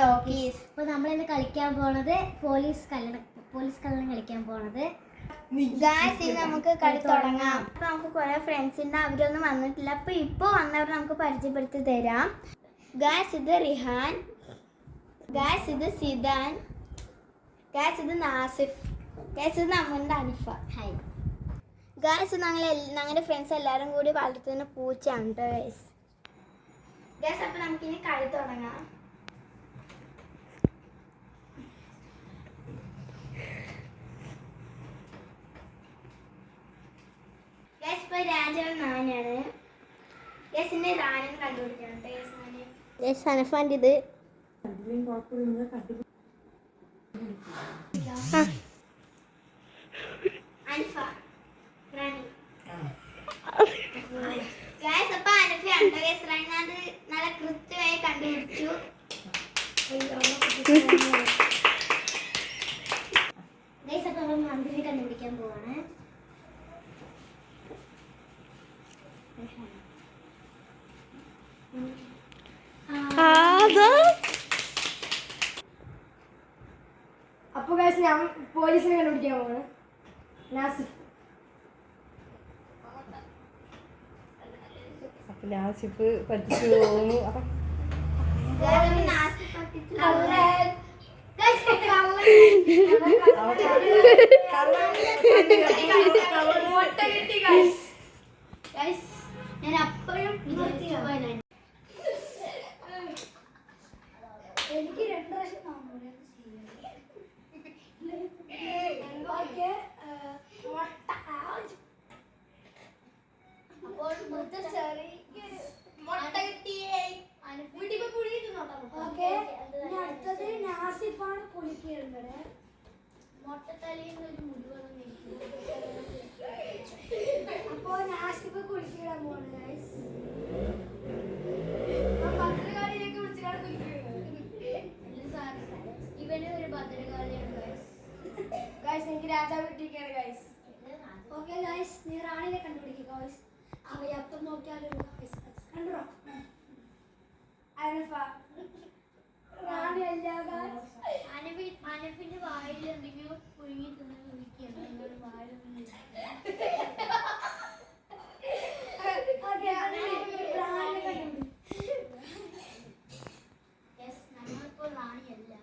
Talkies. അപ്പോൾ നമ്മളിന്ന് കളിക്കാൻ പോണത് പോലീസ് കള്ളൻ കളിക്കാൻ പോണത്. ഗായ്സ്, ഇനി നമുക്ക് കളി തുടങ്ങാം. അപ്പോൾ നമുക്ക് കുറേ ഫ്രണ്ട്സ് ഉണ്ട്, അവരൊന്നും വന്നിട്ടില്ല. അപ്പോൾ ഇപ്പോൾ വന്നവർ നമുക്ക് പരിചയപ്പെടുത്തി തരാം. ഗായ്സ്, ഇത് റിഹാൻ. ഗായ്സ്, ഇത് സിദാൻ. ഗായ്സ്, ഇത് നാസിഫ്. ഗായ്സ്, ഇത് നമ്മുടെ അനിഫ. ഹായ് ഗായ്സ്, ഞങ്ങളുടെ ഫ്രണ്ട്സ് എല്ലാവരും കൂടി വളർത്തുന്ന പൂച്ചയാണ് കേട്ടോ ഗായ്സ്. ഗായ്സ്, അപ്പോൾ നമുക്കിനി കളി തുടങ്ങാം. ഗായ്സ്, ഇപ്പോൾ രാജാവ് നാനാണ്. ഗായ്സിൻ്റെ റാനെന്ന് കണ്ടുപിടിക്കണം കേട്ടോ. ഗായ്സ്, അനഫാൻ്റെ ഇത് അനഫ റാണി. ഗായ്സ്, അപ്പോൾ അനഫയാണ് ഗായ്സ്. റാണി അത് നല്ല കൃത്യമായി കണ്ടുപിടിച്ചു. ഗായ്സ്, അപ്പോൾ നമ്മൾ മന്ത്രിനെ കണ്ടുപിടിക്കാൻ പോവാണ്. അപ്പോൾ ഗായ്സ്, ഞാൻ പോലീസിനെ കണ്ടുപിടിക്കാൻ പോവാണ്. നാസിഫ്. നാസിഫ് പറ്റിച്ചു തോന്നുന്നു. ഞാൻ അപ്പോഴും എനിക്ക് 2 പ്രാവശ്യം അടുത്തത് നാസിഫാണ് കുളിക്കേണ്ടത്. അപ്പോ നാസിഫ് കുളിക്കാൻ പോണ് ഗൈസ്. ഭദ്രകാളിയിലേക്ക് വിളിച്ചിട്ടാണ് കുളിക്കുന്നത്. ഇവന് ഒരു ഭദ്രകാളിയാണ് ഗൈസ്, എനിക്ക് രാജാവ് കിട്ടിയിരിക്കുകയാണ് ഗൈസ്. ഓക്കെ ഗൈസ്, നീ റാണിനെ കണ്ടുപിടിക്കുക ഗൈസ്. അവയപ്പം നോക്കിയാലും കണ്ടോ അനഫ റാണി അല്ല ഗൈസ്. അനഫിന്റെ വായിൽ എന്തെങ്കിലും പുഴുങ്ങി തിന്നു വായിലൊന്നും. നമ്മളിപ്പോൾ റാണിയല്ല.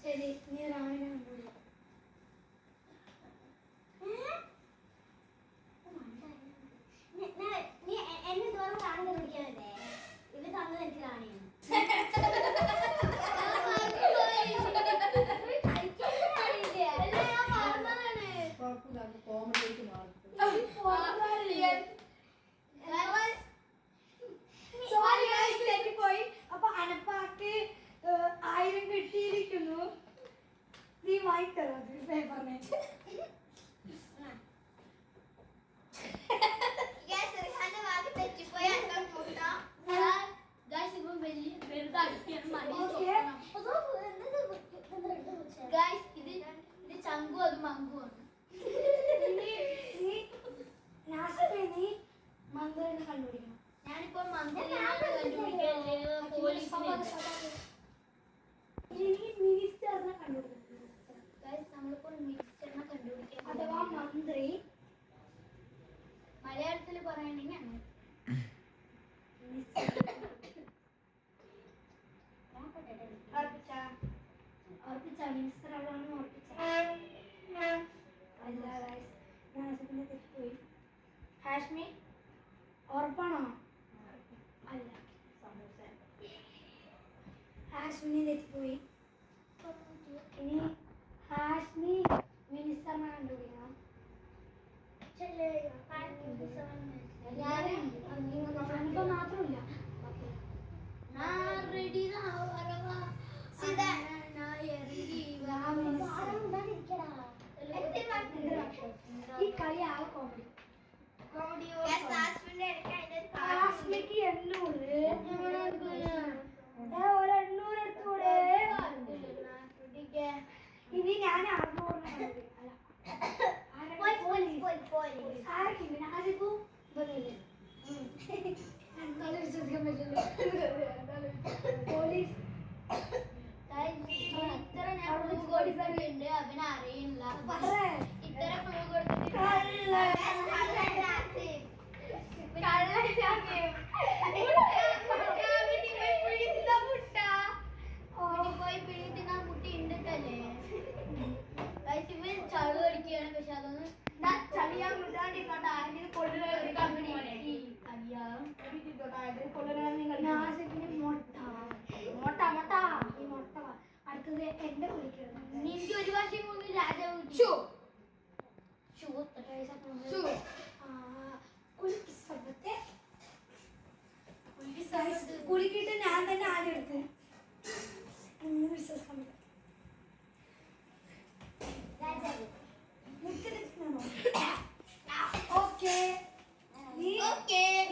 ശരി, നീ റാണിനെ കണ്ടുപിടിക്കുക. നീ എന്നെ തോറും റാണി കണ്ടുപിടിക്കാനല്ലേ? ഇത് തന്നത് എനിക്ക് റാണിയാണ്. പോയി. അപ്പൊ അനപ്പാക്ക് 1000 കിട്ടിയിരിക്കുന്നു. നീ വായിത്തരോ പേപ്പറിനെ? ഇത് ചങ്കു അത് മങ്കുവാണ്. നീ മന്ത്രിനെ കണ്ടുപിടിക്കണം. ഞാനിപ്പോ മന്ത്രിനെ കണ്ടുപിടിക്കല്ലേ പോലീസിനെ. മിനിസ്റ്ററിനെ കണ്ടുപിടിക്കണം. നമ്മളിപ്പോൾ മിനിസ്റ്ററിനെ കണ്ടുപിടിക്കാൻ അഥവാ മന്ത്രി. മലയാളത്തിൽ പറയണെങ്കിൽ അങ്ങനെ മിനിസ്റ്റർ അവളാണ് ഓർപ്പിച്ച. തെറ്റിപ്പോയി. ഹാഷ്മി ഉറപ്പാണോ? അല്ല, ഹാഷ്മിനെ തെറ്റിപ്പോയി. ഇനി ഹാഷ്മി മിനിസ്റ്ററിനെ കണ്ടുപിടിക്കണം. ഞാനിപ്പോ മാത്രമില്ല. ഈ കളി ആ കോമഡി. ഹാഷ്മിക്ക് 800 എടുത്തൂടെ? ഇനി ഞാൻ 600. ആർക്കും വിശ്വസിക്കാൻ പറ്റില്ല. പോലീസ് ഇത്ര ഞാൻ ക്ലൂ കൊടുത്തിട്ടുണ്ട് അവന് അറിയില്ല. ഇത്ര ക്ലൂ കൊടുത്തിട്ട് പോയി പിടിക്കുന്ന കുട്ടി ഉണ്ടല്ലേ ചളു അടിക്കുകയാണ്. പക്ഷെ അതൊന്നും ചളിയാൻ വിടാണ്ടിരിക്കട്ടെ. ആരെങ്കിലും കൊണ്ടുവരാൻ അടുത്തത് എന്റെ കുളിക്കണം. നിന്റെ ഒരു വർഷം മുമ്പ് രാജാവ് കുളിക്കിട്ട് ഞാൻ തന്നെ ആദ്യം എടുത്ത് വിശ്വസിക്കാൻ പറ്റും. ഓക്കെ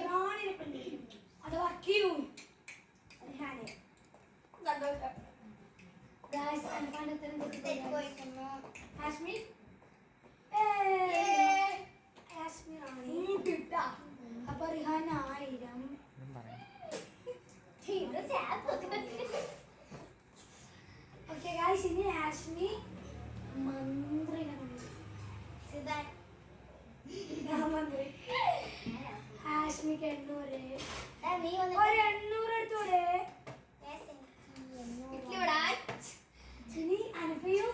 റാണിനെ കണ്ടിരിക്കും അഥവാ ക്യൂ കാശ്മീർ അപ്പൊ റിഹാന 1000. ഓക്കെ ഗായ്സ് ഇനി ഹാഷ്മി മന്ത്രിനെ മന്ത്രി ഹാഷ്മിക്ക് 800. നീ ഒരു 800 എടുത്തോടെ. ഇനി അനഫയും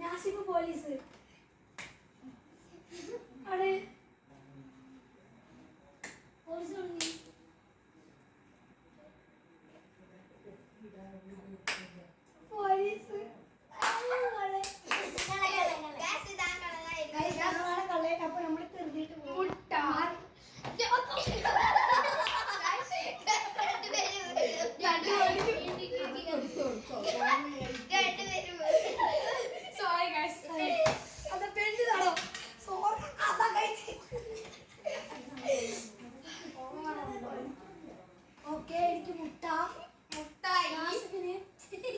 നാസിബ് പോലീസ് അവിടെ പോലീസ് തുടങ്ങി. പോലീസ് കള്ളേറ്റ് അപ്പൊ നമ്മള് തെറിഞ്ഞിട്ട് പോകും. അത് പെണ്ണുതാണോ സോറി അതാ കഴിച്ച്. ഓക്കെ എനിക്ക് മുട്ട നാസിബിന് 600.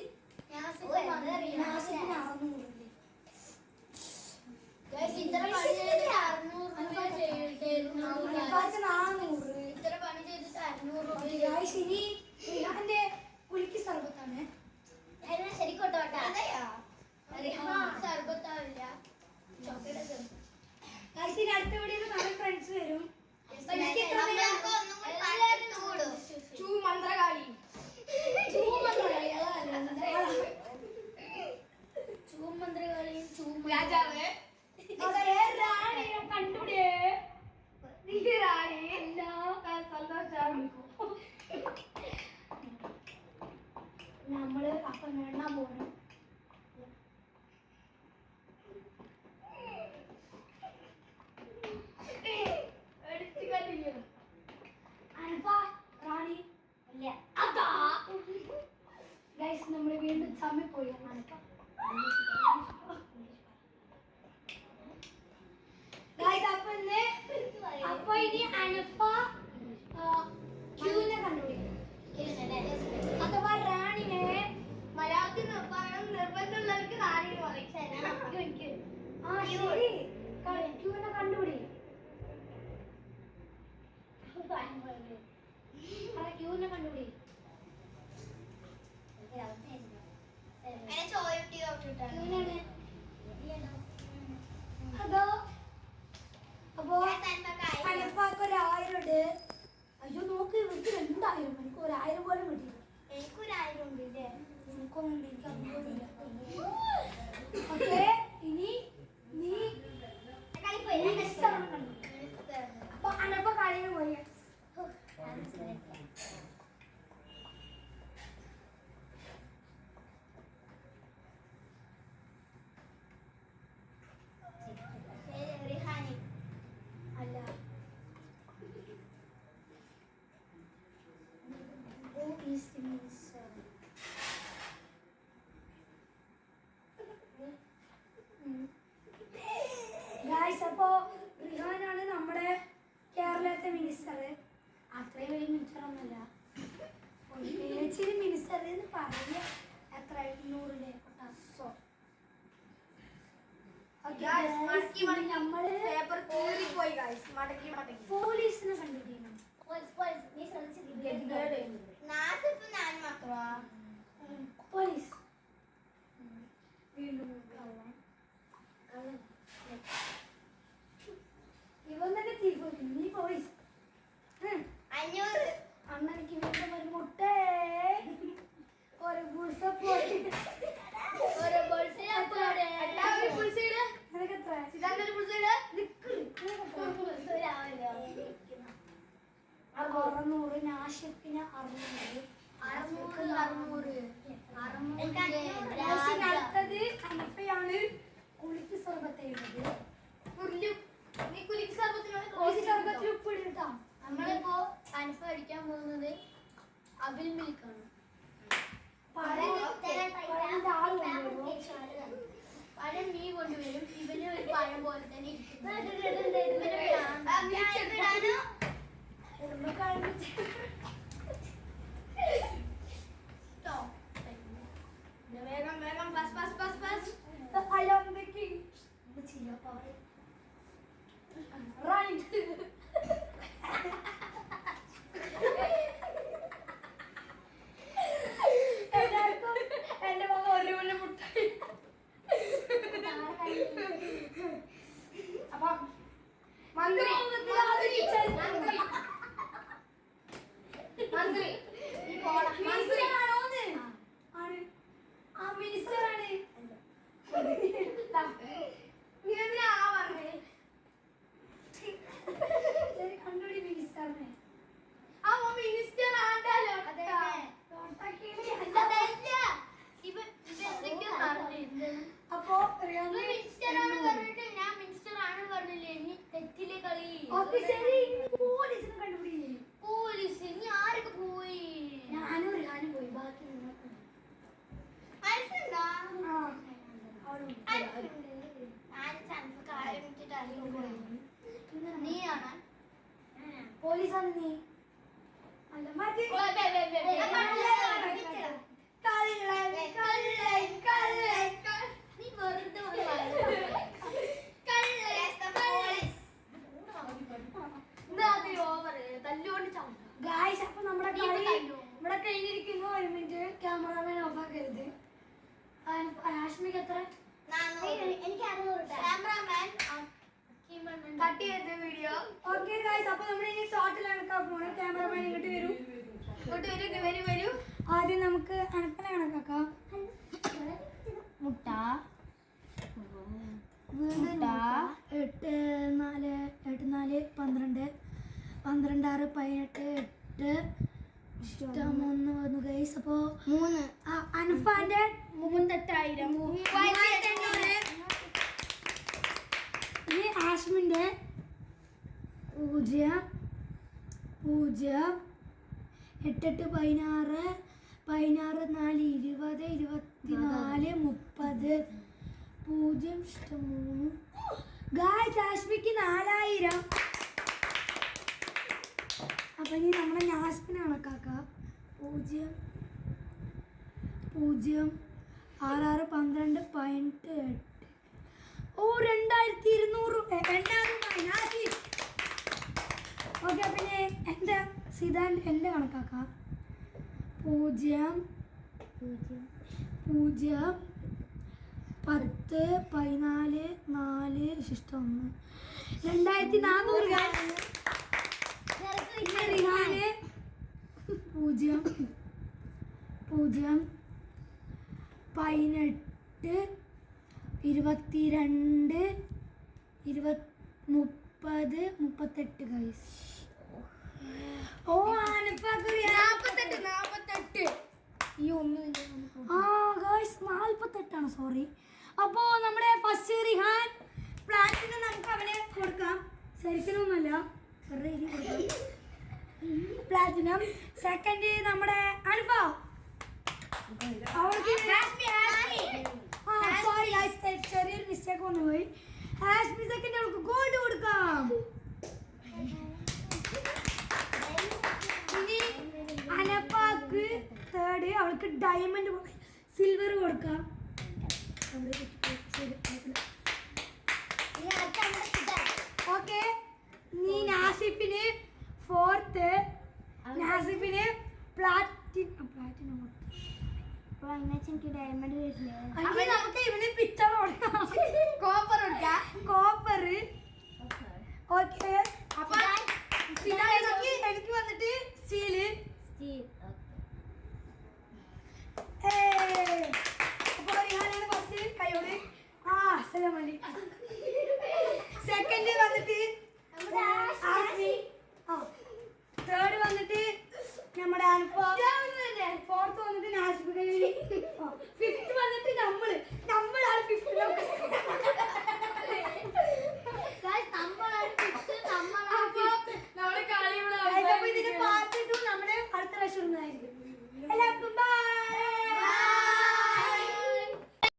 ഇത്ര പണി ചെയ്തിട്ട് 600 ഇത്ര പണി ചെയ്തിട്ട് 600 രൂപ. ഇനി റിഹാന്റെ പുലിക്ക് സർബത്താണ്. ശരിക്കോട്ടോട്ടാ സർബത്താവില്ല ചോക്ലേറ്റ്. ഇനി അടുത്ത വീഡിയോയിൽ നമ്മുടെ ഫ്രണ്ട്സ് വരും. മന്ത്രകാളി ചൂമന്ത്രകളിയും രാജാവ് കണ്ടുപിടിയേ റാണി നമ്മള് അപ്പൊ എണ്ണാൻ പോകണം. അൽഫ റാണി അതാ ഗൈസ് നമ്മള് വീണ്ടും ചമ്മി പോയി. അപ്പൊ ഇനി അനഫ ക്യൂനെ കണ്ടുപിടിക്കും അഥവാ റാണിനെ. മലയാളത്തിൽ നിർബന്ധമുള്ളവർക്ക് റാണി പറയും. ആ ശരി ക്യൂനെ കണ്ടുപിടി. ക്യൂനെ കണ്ടുപിടി. ക്യൂനാണ് അതോ അപ്പോ അനഫാക്ക് 1000 ഉണ്ട്. അയ്യോ നോക്ക് ഇവർക്ക് 2000. എനിക്ക് 1000 പോലും കിട്ടിയില്ല. എനിക്കൊരു1000 ഉണ്ട് ഇല്ലേ? എനിക്കൊന്നും എനിക്ക് അനുഭവമില്ല. ഓക്കെ ഇനി നീ അപ്പൊ അനഫ കളിയിൽ പോയി. അല്ല ഗായ്സ് അപ്പോ റിഹാനാണ് നമ്മുടെ കേരളത്തെ മിനിസ്റ്റർ. അത്രയും വലിയ മിനിസ്റ്റർ ഒന്നല്ല, ഒരു പേച്ചിന് മിനിസ്റ്റർ എന്ന് പറയുക. എത്ര 100 പൊട്ടാസോ നമ്മള് പേപ്പർ കീറിപ്പോയി ഗൈസ്. മടക്കി പോലീസിനെ കണ്ടുപിടിക്കണം. നീ ശ്രദ്ധിച്ചില്ല നാസിഫ് ഞാൻ മാത്രമാ പോലീസ് വീണ്ടും കള്ളൻ ഇവൻ തന്നെ തീർക്കും നീ പോലീസ് 500 അണ്ണനിക്ക് വീണ്ടും ഒരു മുട്ട ഒരു ബുൾസ പോയി ഒരു ബോൾസിലെ നിനക്ക് എത്ര സിദ്ധാന്തന്റെ പുളിസൈഡ് അറുന്നൂറ് നാഷിഫിന് 600 അടുത്തത് അനഫയാണ് കുളിക്ക് സർബത്ത് എഴുതുന്നത് നീ കുലിക്ക് സർബത്തിനോട് കുളിക്ക് സർബത്തിൽ ഉപ്പ് ഇട്ടാ നമ്മളിപ്പോ അൻഫ അടിക്കാൻ പോകുന്നത് അബിൽ മിൽക്കാണ് പഴം നീ കൊണ്ടുവരും ഇവന് ഒരു പഴം പോലെ തന്നെ വേഗം വേഗം bus bus bus bus right എല്ലാവർക്കും എന്റെ മകൻ ഒരു മുല്ല മുട്ടായി അപ്പൊ മന്ത്രി മന്ത്രി മിനിസ്റ്റർ ആണോന്ന് ആണ് ആ മിനിസ്റ്റർ ആണ് നീ എന്തിനാ പറഞ്ഞേ ശരി കണ്ടുപിടി മിനിസ്റ്ററിനെ ആ മിനിസ്റ്റർ ആണ്ടല്ലോ അപ്പോ ഞാൻ മിനിസ്റ്റർ ആണ് പറഞ്ഞില്ലേ നീ തെറ്റിലെ കളി ശരി പോലീസിനെ കണ്ടുപിടി പോലീസ് ഇനി ആരൊക്കെ പോയി ഞാനും റിഹാനും പോയി ബാക്കി നിങ്ങൾക്ക് മനസ്സിലുണ്ടോ ആ അവളും നീയാണ് പോലീസാണ് നീ അല്ല മതി നീ വെറുതെ ഗായ്സ് അപ്പൊ നമ്മുടെ കളി ഇവിടെ കഴിഞ്ഞിരിക്കുന്നു 1 മിനിറ്റ് ക്യാമറമാൻ ഓഫ് ആക്കരുത് ആഷ്മിക്ക് എത്ര എനിക്ക് 600 ക്യാമറാമാൻ കട്ട് ചെയ്ത വീഡിയോ ഓക്കെ ഗായ്സ് അപ്പൊ നമ്മൾ ഇനി ഷോട്ടിൽ കണക്കാക്കാൻ പോണേ ക്യാമറമാൻ ഇങ്ങോട്ട് വരും വരൂ ആദ്യം നമുക്ക് അനക്കനെ കണക്കാക്കാം മുട്ട 8 4 8 4 12 12 6 18 8 ഇഷ്ടം 1 വന്നു ഗൈസ് അപ്പോ 3 അൻഫാന്റെ 3800 ഈ ആഷ്മിന്റെ 0 0 8 8 16 16 4 20 24 30 0 ഇഷ്ടം 3 ഗായ്സ് ആഷ്മിക്ക് 4000 അപ്പൊ ഇനി നമ്മളെ നാസ്മിനെ കണക്കാക്കാം 0 0 6 6 12 18 8 ഓ 2200 ഓക്കെ പിന്നെ എൻ്റെ സിദ്ധാൻ എൻ്റെ കണക്കാക്കാം 0 0 10 14 4 ഇഷ്ടം 1 2400 റിഹാന് 0 0 18 22 20 30 38 ഗൈസ് ഓ ആ ഗൈസ് 48 ആണ് സോറി അപ്പോൾ നമ്മുടെ ഫസ്റ്റ് റിഹാൻ പ്ലാറ്റിനം നമുക്ക് അവനെ കൊടുക്കാം ശരിക്കലൊന്നുമല്ല പ്ലാറ്റിനം സെക്കൻഡ് നമ്മുടെ അൻഫ അവൾക്ക് സോറി ഗൈസ് ചെറിയൊരു മിസ്റ്റേക്ക് വന്നു പോയി ഹാഷ്മി സെക്കൻഡ് അവൾക്ക് ഗോൾഡ് കൊടുക്കാം ഇനി അനഫാക്ക് തേർഡ് അവൾക്ക് ഡയമണ്ട് സിൽവർ കൊടുക്കാം ഓക്കെ നീ നാസിഫിന് ഫോർത്ത് നാസിഫിന് പ്ലാറ്റിനം അപ്പോൾ എനിക്ക് ഡയമണ്ട് വരില്ലേ അങ്ങനെ നമുക്ക് ഇവന് പിക്ചർ കോപ്പർ കൊടുക്കാം കോപ്പർ ഓക്കെ അപ്പൊ എനിക്ക് വന്നിട്ട് സ്റ്റീല് അപ്പൊ റിഹാനാണ് ഫസ്റ്റ് കൈയോട് അസ്സലാമു അലൈക്കും സെക്കൻഡ് വന്നിട്ട്